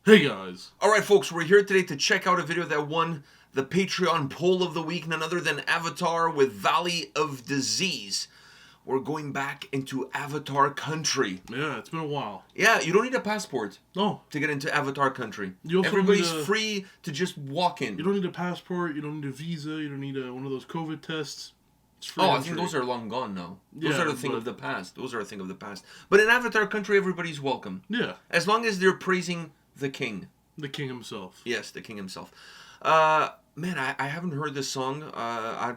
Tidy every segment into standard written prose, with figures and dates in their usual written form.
Hey guys. Alright folks, we're here today to check out a video that won the Patreon poll of the week, none other than Avatar with Valley of Disease. We're going back into Avatar country. Yeah, it's been a while. Yeah, you don't need a passport No. to get into Avatar country. You also Everybody's need a- free to just walk in. You don't need a passport, you don't need a visa, you don't need one of those COVID tests. It's free Oh, I entry. think those are long gone now. Those Yeah, are a thing but- of the past. Those are a thing of the past. But in Avatar country, everybody's welcome. Yeah, As long as they're praising the king. the king himself. Yes, the king himself. Man, I haven't heard this song. I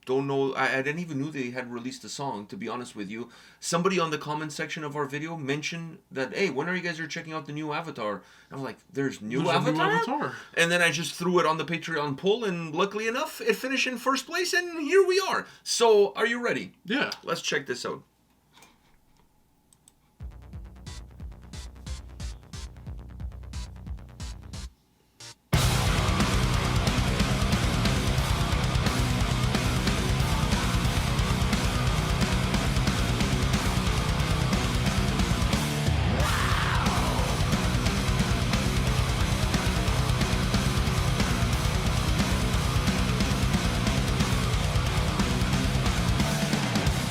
don't know. I didn't even know they had released a song, to be honest with you. Somebody on the comment section of our video mentioned that, hey, when are you guys checking out the new Avatar? I was like, there's There's a new Avatar? Avatar. And then I just threw it on the Patreon poll, and luckily enough, it finished in first place, and here we are. So, are you ready? Yeah. Let's check this out.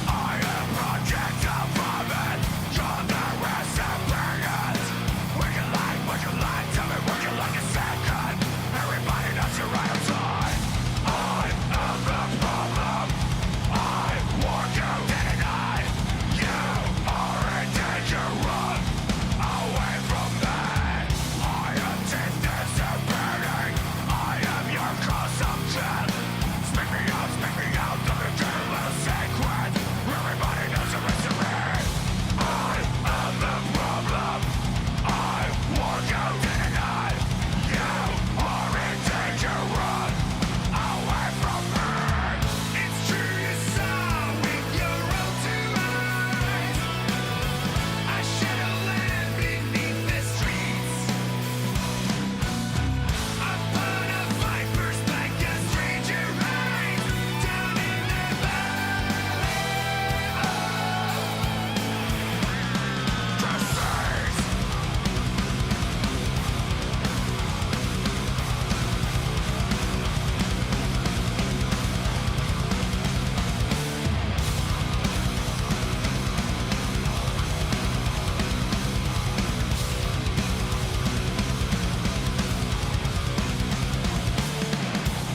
I am projectile from it. You're the recipient. Wicked light, tell me working like a second. Everybody knows you're right on time. I am the problem. I work you day and night. You are in danger, run away from me. I am dissipating. I am your consumption. Speak me out, don't be dirty little secret. Everybody knows the rest of me. I am the problem. I work out day and night. You are in danger, run away from me. It's true you saw with your own two eyes. I shadow land beneath the streets. Upon a viper's back, a stranger rides down in the valley. Disease.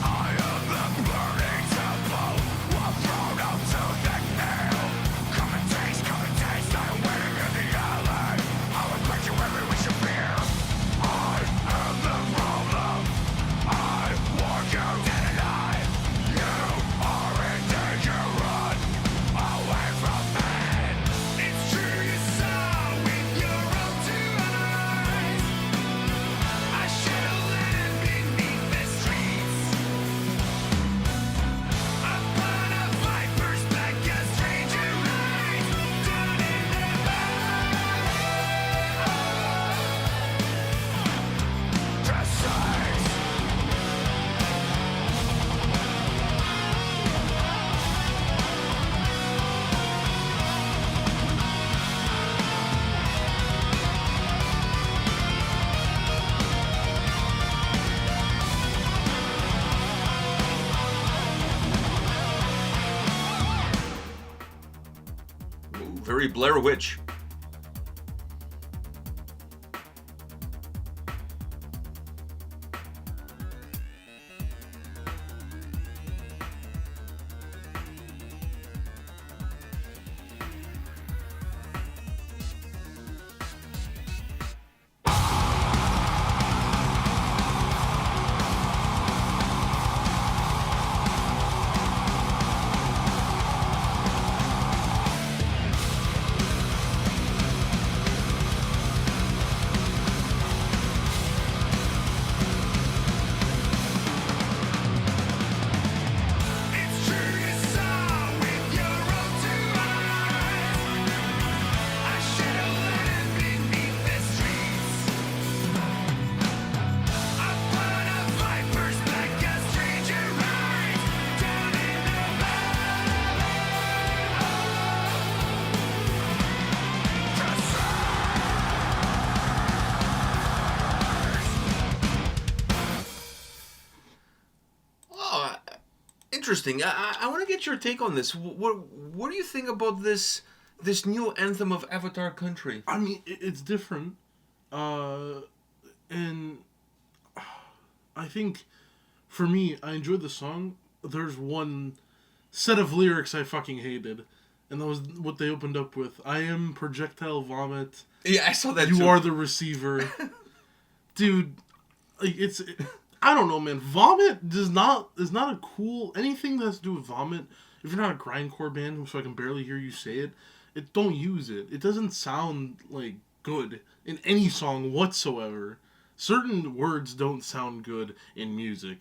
I am the burning temple, one thrown up to the nail. Come and taste, I am waiting in the alley. I will quench you every wish you fear. I am the problem. I walk you day and night. You are in danger, run away from me. It's true you saw with your own two eyes. I shadow land beneath the streets. Upon a viper's back, a stranger rides down in the valley. Disease. Ooh, very Blair Witch. interesting. I want to get your take on this. What do you think about this new anthem of Avatar Country? I mean, it's different. And I think, for me, I enjoyed the song. There's one set of lyrics I fucking hated. And that was what they opened up with. I am projectile vomit. Yeah, I saw that You too. are the receiver. Dude, like, I don't know, man. Vomit is not a cool... Anything that has to do with vomit, if you're not a grindcore band, so I can barely hear you say it, don't use it. It doesn't sound, like, good in any song whatsoever. Certain words don't sound good in music.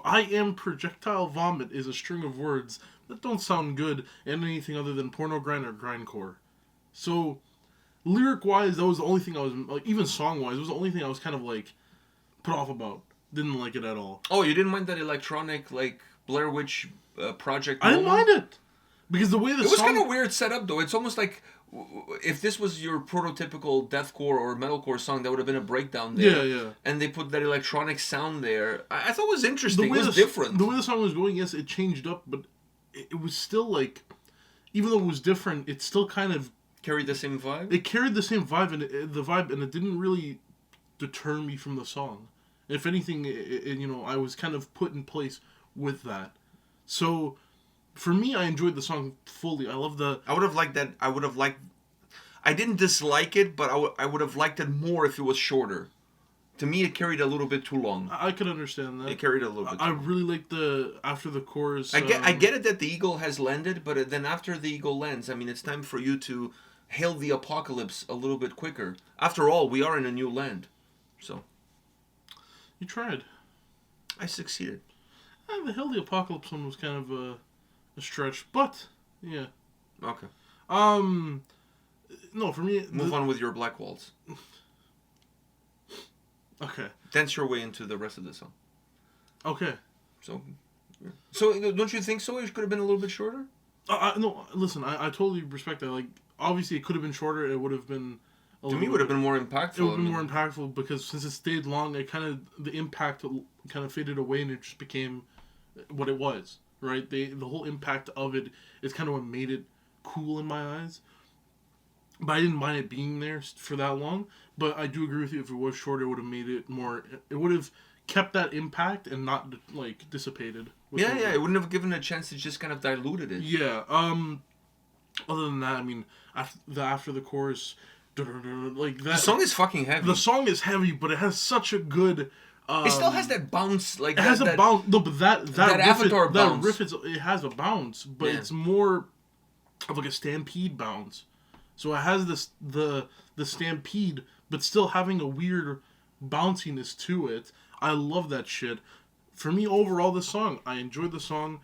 I am projectile vomit is a string of words that don't sound good in anything other than porno grind or grindcore. So, lyric-wise, that was the only thing I was... Like, even song-wise, it was the only thing I was kind of, like, put off about. Didn't like it at all. Oh, you didn't mind that electronic, like, Blair Witch project? I didn't mind it. Because the way the It was song... kind of weird setup, though. It's almost like if this was your prototypical deathcore or metalcore song, that would have been a breakdown there. Yeah. And they put that electronic sound there. I thought it was interesting. The way It was different. The way the song was going, yes, it changed up, but it was still, like... Even though it was different, it still kind of... Carried the same vibe? It carried the same vibe, and it didn't really deter me from the song. If anything, I was kind of put in place with that. So, for me, I enjoyed the song fully. I love the... I would have liked that. I didn't dislike it, but I would have liked it more if it was shorter. To me, it carried a little bit too long. I could understand that. It carried a little bit too I long. really like after the chorus... I get it that the eagle has landed, but then after the eagle lands, I mean, it's time for you to hail the apocalypse a little bit quicker. After all, we are in a new land. So... You tried. I succeeded. The Hail the Apocalypse one was kind of a stretch, but, yeah. Okay. No, for me... Move on with your Black Waltz. Okay. Dance your way into the rest of the song. Okay. So don't you think so? It could have been a little bit shorter? No, listen, I totally respect that. Like, obviously it could have been shorter, it would have been... To me, it would have been more impactful. It would have been more impactful because since it stayed long, the impact kind of faded away and it just became what it was, right? The whole impact of it is kind of what made it cool in my eyes. But I didn't mind it being there for that long. But I do agree with you, if it was shorter, it would have made it more... It would have kept that impact and not, like, dissipated. Yeah, it wouldn't have given a chance to just kind of diluted it. Yeah, other than that, I mean, after the chorus... Like that, the song is fucking heavy. The song is heavy, but it has such a good... it still has that bounce. Like it has a bounce. No, but that riff Avatar bounce. That riff, it has a bounce, but it's more of like a stampede bounce. So it has the stampede, but still having a weird bounciness to it. I love that shit. For me, overall, the song, I enjoyed the song,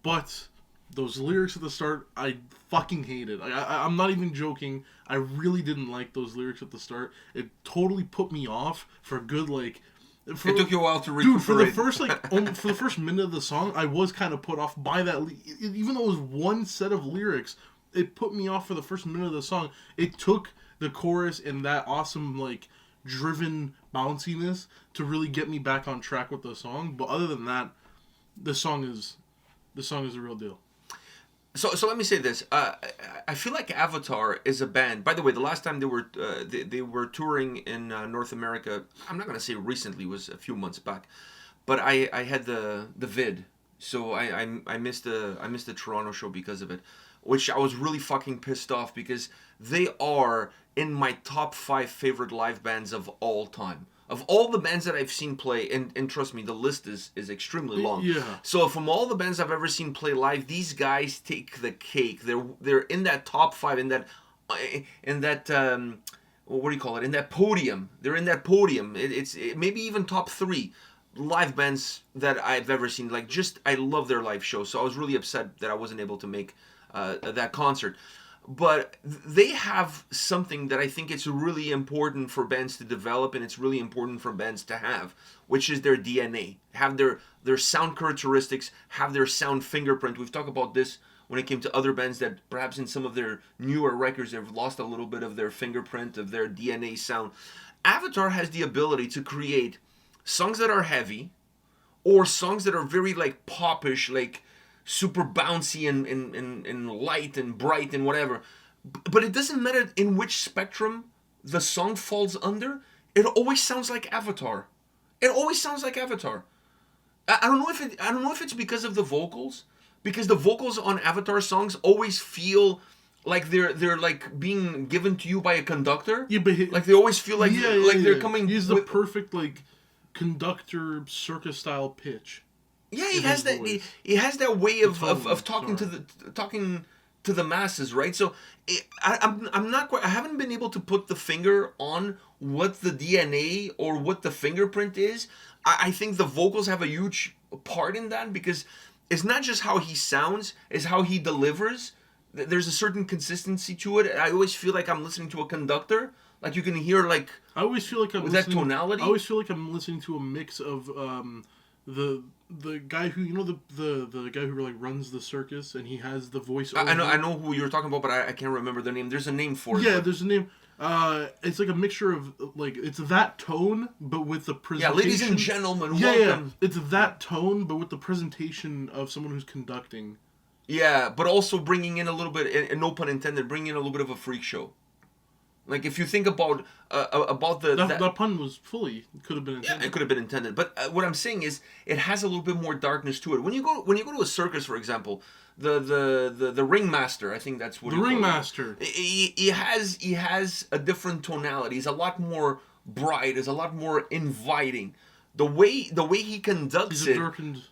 but... Those lyrics at the start, I fucking hated. I'm not even joking. I really didn't like those lyrics at the start. It totally put me off for a good, like... It took you a while to recuperate. Dude, for the first minute of the song, I was kind of put off by that. Even though it was one set of lyrics, it put me off for the first minute of the song. It took the chorus and that awesome, like, driven bounciness to really get me back on track with the song. But other than that, the song is a real deal. So let me say this. I feel like Avatar is a band. By the way, the last time they were touring in North America, I'm not gonna say recently, was a few months back, but I had the vid, so I missed the Toronto show because of it, which I was really fucking pissed off because they are in my top 5 favorite live bands of all time. Of all the bands that I've seen play, and trust me, the list is extremely long. Yeah. So from all the bands I've ever seen play live, these guys take the cake. They're in that top 5, in that what do you call it? In that podium. They're in that podium. It's maybe even top 3 live bands that I've ever seen. Like, I love their live shows. So I was really upset that I wasn't able to make that concert. But they have something that I think it's really important for bands to develop, and it's really important for bands to have, which is their DNA. Have their sound characteristics, have their sound fingerprint. We've talked about this when it came to other bands that perhaps in some of their newer records have lost a little bit of their fingerprint, of their DNA sound. Avatar has the ability to create songs that are heavy, or songs that are very like popish, like super bouncy and light and bright and whatever. But it doesn't matter in which spectrum the song falls under. It always sounds like Avatar. It always sounds like Avatar. I don't know if I don't know if it's because of the vocals, because the vocals on Avatar songs always feel like they're like being given to you by a conductor. Yeah, but like they always feel like they're coming. He's the perfect like conductor circus style pitch. Yeah, he has that. He has that way of talking sorry. talking to the masses, right? So I'm not quite. I haven't been able to put the finger on what the DNA or what the fingerprint is. I think the vocals have a huge part in that, because it's not just how he sounds, it's how he delivers. There's a certain consistency to it. I always feel like I'm listening to a conductor. Like you can hear like I always feel like I'm with listening, that tonality. I always feel like I'm listening to a mix of the guy who the guy who like runs the circus, and he has the voice. I know who you're talking about, but I can't remember the name. There's a name for it. Yeah, but... there's a name. It's like a mixture of like it's that tone, but with the presentation. Yeah, ladies and gentlemen, welcome. Yeah, it's that tone, but with the presentation of someone who's conducting. Yeah, but also bringing in a little bit, and no pun intended, bringing in a little bit of a freak show. Like if you think about that pun was could have been intended. Yeah, it could have been intended. But what I'm saying is, it has a little bit more darkness to it. When you go to a circus, for example, the ringmaster, I think that's what the ringmaster. He has a different tonality. He's a lot more bright. He's a lot more inviting. The way he conducts it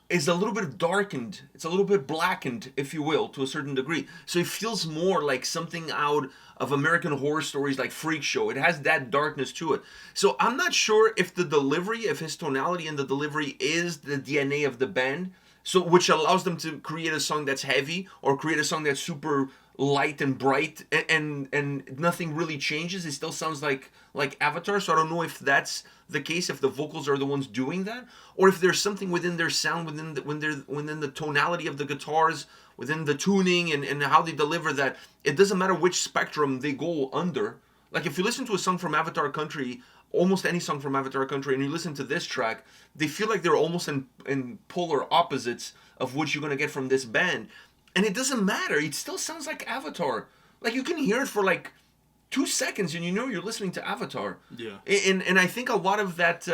is a little bit darkened. It's a little bit blackened, if you will, to a certain degree. So it feels more like something out of American Horror Stories, like Freak Show. It has that darkness to it. So I'm not sure if the delivery, if his tonality and the delivery is the DNA of the band, so which allows them to create a song that's heavy or create a song that's super light and bright, and nothing really changes. It still sounds like Avatar. So I don't know if that's the case, if the vocals are the ones doing that, or if there's something within their sound, within the tonality of the guitars, within the tuning and how they deliver that. It doesn't matter which spectrum they go under. Like if you listen to a song from Avatar Country, almost any song from Avatar Country, and you listen to this track, they feel like they're almost in polar opposites of what you're going to get from this band. And it doesn't matter. It still sounds like Avatar. Like you can hear it for like 2 seconds and you know you're listening to Avatar. Yeah. And I think a lot of that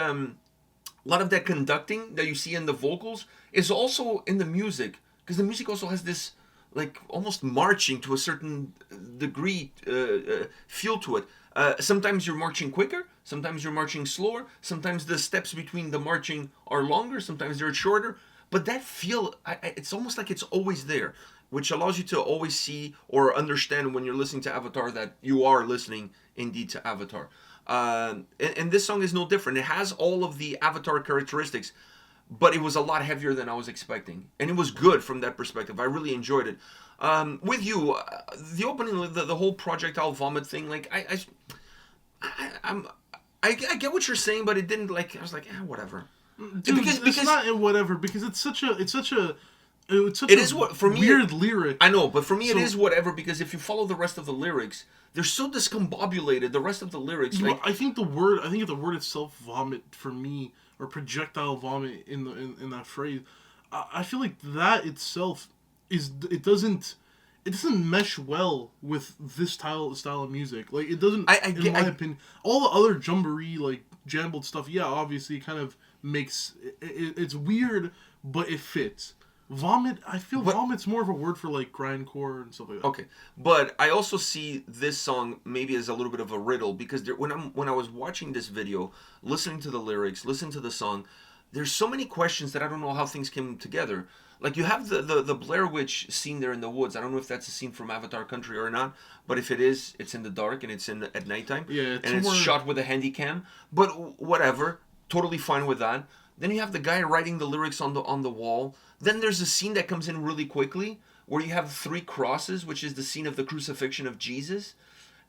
conducting that you see in the vocals is also in the music, because the music also has this like almost marching to a certain degree feel to it. Sometimes you're marching quicker, sometimes you're marching slower, sometimes the steps between the marching are longer, sometimes they're shorter. But that feel, it's almost like it's always there, which allows you to always see or understand when you're listening to Avatar that you are listening indeed to Avatar. And this song is no different. It has all of the Avatar characteristics, but it was a lot heavier than I was expecting. And it was good from that perspective. I really enjoyed it. With you, the opening, the whole projectile vomit thing, like, I get what you're saying, but it didn't, like, I was like, whatever. Dude, because it's not whatever, because it's such a for me, weird lyric. I know, but for me it is whatever, because if you follow the rest of the lyrics, they're so discombobulated. The rest of the lyrics, like, I think the word itself, vomit, for me, or projectile vomit in that phrase, I feel like that itself it doesn't mesh well with this style of music. Like it doesn't. In my opinion, all the other jamboree like jambled stuff, yeah, obviously kind of makes it's weird, but it fits. Vomit, I feel vomit's more of a word for like grindcore and stuff like that. Okay, but I also see this song maybe as a little bit of a riddle, because when I was watching this video, listening to the lyrics, listening to the song, there's so many questions that I don't know how things came together. Like you have the Blair Witch scene there in the woods. I don't know if that's a scene from Avatar Country or not, but if it is, it's in the dark and it's at nighttime. Yeah, it's shot with a handy cam. But whatever, totally fine with that. Then you have the guy writing the lyrics on the wall. Then there's a scene that comes in really quickly where you have 3 crosses, which is the scene of the crucifixion of Jesus.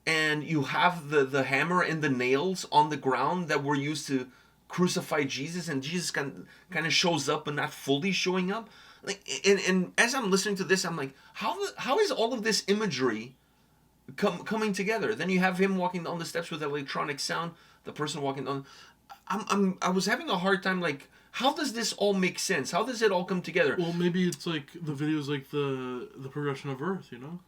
And you have the hammer and the nails on the ground that were used to crucify Jesus, and Jesus kind of shows up but not fully showing up. Like, and as I'm listening to this, I'm like, how is all of this imagery coming together? Then you have him walking down the steps with electronic sound, the person walking down. I was having a hard time, like, how does this all make sense? How does it all come together? Well, maybe it's like the video's like the progression of Earth, you know?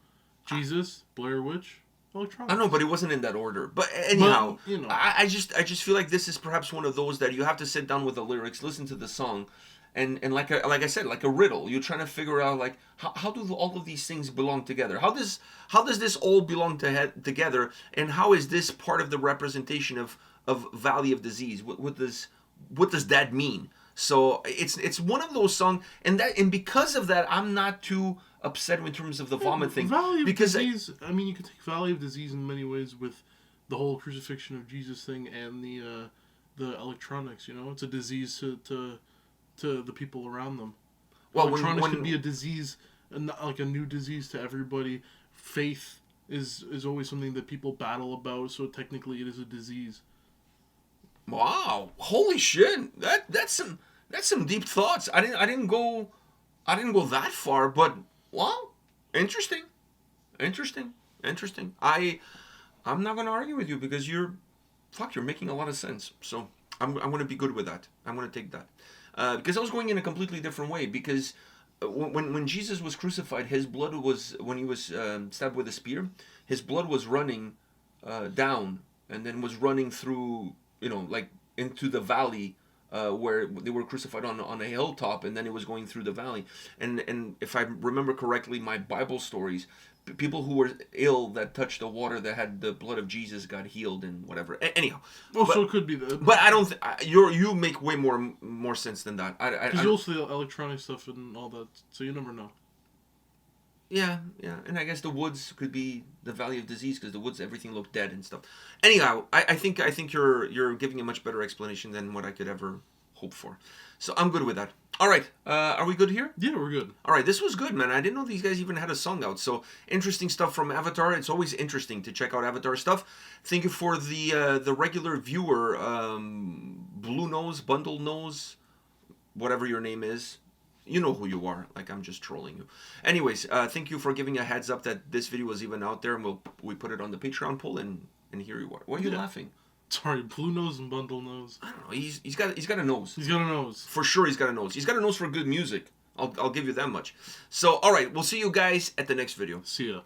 Jesus, Blair Witch, electronics. I know, but it wasn't in that order. But anyhow, But, you know. I just feel like this is perhaps one of those that you have to sit down with the lyrics, listen to the song, and like I said, like a riddle. You're trying to figure out like how do all of these things belong together? How does this all belong together? And how is this part of the representation of Valley of Disease? What does that mean? So it's one of those songs, and because of that, I'm not too upset in terms of the vomit thing. Valley of because Disease. I mean, you could take Valley of Disease in many ways with the whole crucifixion of Jesus thing and the electronics. You know, it's a disease to the people around them. Well, Electronics could be a disease, like a new disease to everybody. Faith is always something that people battle about, so technically it is a disease. Wow, holy shit! That's some deep thoughts. I didn't go that far, but wow, interesting. I'm not gonna argue with you because you're making a lot of sense. So I'm gonna be good with that. I'm gonna take that because I was going in a completely different way. Because when Jesus was crucified, his blood was when he was stabbed with a spear, his blood was running down and then was running through. Like into the valley where they were crucified on a hilltop, and then it was going through the valley. And if I remember correctly, my Bible stories, people who were ill that touched the water that had the blood of Jesus got healed and whatever. Anyhow, So it could be that. But I don't. You make way more sense than that. Because you also the electronic stuff and all that, so you never know. Yeah, and I guess the woods could be the Valley of Disease because the woods, everything looked dead and stuff. Anyhow, I think you're giving a much better explanation than what I could ever hope for. So I'm good with that. All right, are we good here? Yeah, we're good. All right, this was good, man. I didn't know these guys even had a song out. So interesting stuff from Avatar. It's always interesting to check out Avatar stuff. Thank you for the regular viewer, Blue Nose, Bundle Nose, whatever your name is. You know who you are. Like, I'm just trolling you. Anyways, thank you for giving a heads up that this video was even out there, and we put it on the Patreon poll, and here you are. Why are you laughing? Sorry, Blue Nose and Bundle Nose. I don't know. He's got a nose. He's got a nose. For sure, he's got a nose. He's got a nose for good music. I'll give you that much. So, all right, we'll see you guys at the next video. See ya.